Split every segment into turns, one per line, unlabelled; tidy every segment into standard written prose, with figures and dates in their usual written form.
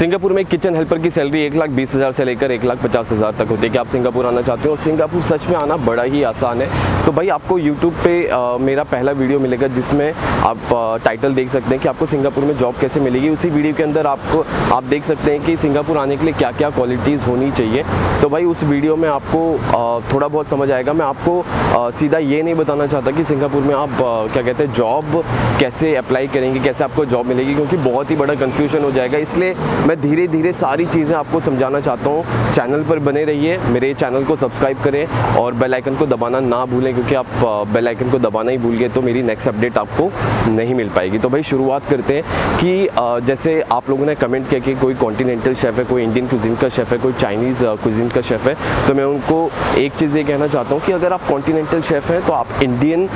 Singapore में kitchen helper की salary 1,20,000 से लेकर 1,50,000 तक होती है। क्या आप सिंगापुर आना चाहते हो? और सिंगापुर सच में आना बड़ा ही आसान है। तो भाई आपको यूट्यूब पे मेरा पहला वीडियो मिलेगा जिसमें आप टाइटल देख सकते हैं कि आपको सिंगापुर में जॉब कैसे मिलेगी। उसी वीडियो के अंदर आप देख सकते हैं कि सिंगापुर आने के लिए क्या क्या क्वालिटीज़ होनी चाहिए। तो भाई उस वीडियो में आपको थोड़ा बहुत समझ आएगा। मैं आपको सीधा ये नहीं बताना चाहता कि सिंगापुर में आप क्या कहते हैं जॉब कैसे अप्लाई करेंगे, कैसे आपको जॉब मिलेगी, क्योंकि बहुत ही बड़ा कन्फ्यूजन हो जाएगा। इसलिए मैं धीरे धीरे सारी चीज़ें आपको समझाना चाहता हूँ। चैनल पर बने रहिए, मेरे चैनल को सब्सक्राइब करें और बेल आइकन को दबाना ना भूलें, क्योंकि आप बेल आइकन को दबाना ही भूल गए तो मेरी नेक्स्ट अपडेट आपको नहीं मिल पाएगी। तो भाई शुरुआत करते हैं कि जैसे आप लोगों ने कमेंट किया कि कोई कॉन्टिनेंटल शेफ़ है, कोई इंडियन कुजीन का शेफ़ है, कोई चाइनीज़ कुजीन का शेफ़ है। तो मैं उनको एक चीज़ ये कहना चाहता हूँ कि अगर आप कॉन्टिनेंटल शेफ़ हैं तो आप इंडियन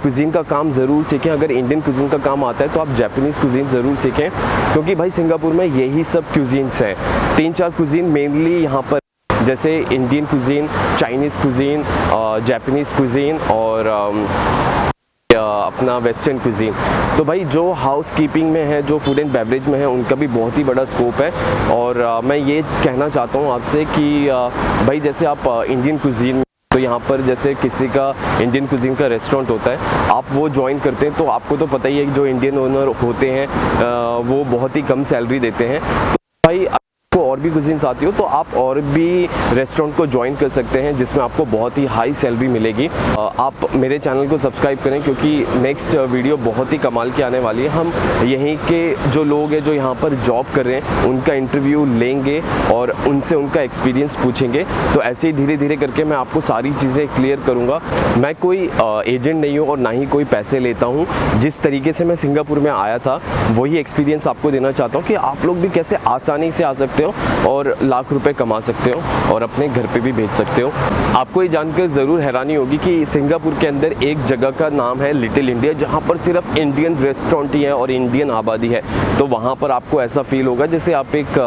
कुजीन का काम ज़रूर सीखें। अगर इंडियन कुजीन का काम आता है तो आप जापानीज़ कुजीन ज़रूर सीखें, क्योंकि भाई सिंगापुर में यही सब क्यूजीन्स हैं। 3-4 कुजीन मेनली यहाँ पर, जैसे Indian cuisine, Chinese cuisine, Japanese cuisine और अपना वेस्टर्न कुजीन। तो भाई जो हाउस कीपिंग में है, जो फूड एंड बेवरेज में है, उनका भी बहुत ही बड़ा स्कोप है। और मैं ये कहना चाहता हूँ आपसे कि भाई जैसे आप इंडियन कुजीन, तो यहाँ पर जैसे किसी का इंडियन कुजीन का रेस्टोरेंट होता है, आप वो ज्वाइन करते हैं तो आपको तो पता ही है कि जो इंडियन ओनर होते हैं वो बहुत ही कम सैलरी देते हैं। तो भाई और भी कुजीन्स आती हो तो आप और भी रेस्टोरेंट को ज्वाइन कर सकते हैं जिसमें आपको बहुत ही हाई सैलरी मिलेगी। आप मेरे चैनल को सब्सक्राइब करें, क्योंकि नेक्स्ट वीडियो बहुत ही कमाल की आने वाली है। हम यहीं के जो लोग हैं जो यहाँ पर जॉब कर रहे हैं उनका इंटरव्यू लेंगे और उनसे उनका एक्सपीरियंस पूछेंगे। तो ऐसे ही धीरे धीरे करके मैं आपको सारी चीज़ें क्लियर करूँगा। मैं कोई एजेंट नहीं हूँ और ना ही कोई पैसे लेता हूँ। जिस तरीके से मैं सिंगापुर में आया था वही एक्सपीरियंस आपको देना चाहता हूँ कि आप लोग भी कैसे आसानी से आ सकते हो और लाख रुपए कमा सकते हो और अपने घर पे भी भेज सकते हो। आपको ये जानकर ज़रूर हैरानी होगी कि सिंगापुर के अंदर एक जगह का नाम है लिटिल इंडिया, जहाँ पर सिर्फ इंडियन रेस्टोरेंट ही है और इंडियन आबादी है। तो वहाँ पर आपको ऐसा फील होगा जैसे आप एक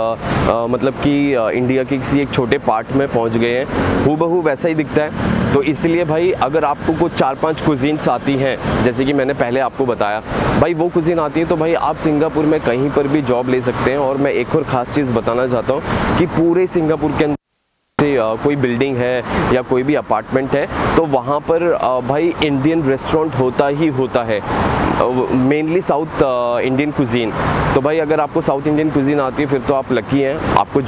मतलब कि इंडिया के किसी एक छोटे पार्ट में पहुँच गए हैं। हूबहू वैसा ही दिखता है। तो इसलिए भाई अगर आपको कुछ 4-5 कुजीन्स आती हैं, जैसे कि मैंने पहले आपको बताया, भाई वो कुजीन आती है तो भाई आप सिंगापुर में कहीं पर भी जॉब ले सकते हैं। और मैं एक और ख़ास चीज़ बताना चाहता हूँ कि पूरे सिंगापुर के अंदर कोई बिल्डिंग है या कोई भी अपार्टमेंट है तो वहाँ पर भाई इंडियन रेस्टोरेंट होता ही होता है, मेनली साउथ इंडियन कुजीन। तो भाई अगर आपको साउथ इंडियन कुजीन आती है फिर तो आप लकी हैं, आपको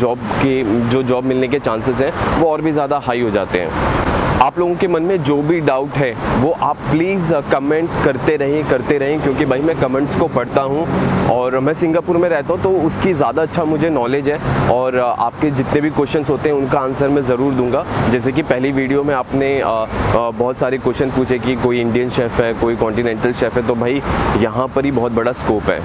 जॉब मिलने के चांसेस हैं वो और भी ज़्यादा हाई हो जाते हैं। आप लोगों के मन में जो भी डाउट है वो आप प्लीज़ कमेंट करते रहें, क्योंकि भाई मैं कमेंट्स को पढ़ता हूँ और मैं सिंगापुर में रहता हूँ तो उसकी ज़्यादा अच्छा मुझे नॉलेज है। और आपके जितने भी क्वेश्चंस होते हैं उनका आंसर मैं ज़रूर दूंगा। जैसे कि पहली वीडियो में आपने बहुत सारे क्वेश्चन पूछे कि कोई इंडियन शेफ़ है, कोई कॉन्टिनेंटल शेफ़ है, तो भाई यहाँ पर ही बहुत बड़ा स्कोप है।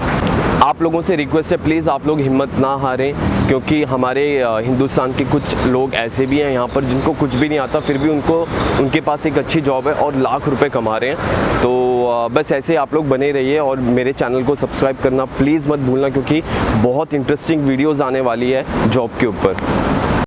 आप लोगों से रिक्वेस्ट है प्लीज़ आप लोग हिम्मत ना हारें, क्योंकि हमारे हिंदुस्तान के कुछ लोग ऐसे भी हैं यहाँ पर जिनको कुछ भी नहीं आता फिर भी उनके पास एक अच्छी जॉब है और लाख रुपए कमा रहे हैं। तो बस ऐसे आप लोग बने रहिए और मेरे चैनल को सब्सक्राइब करना प्लीज़ मत भूलना, क्योंकि बहुत इंटरेस्टिंग वीडियोज़ आने वाली है जॉब के ऊपर।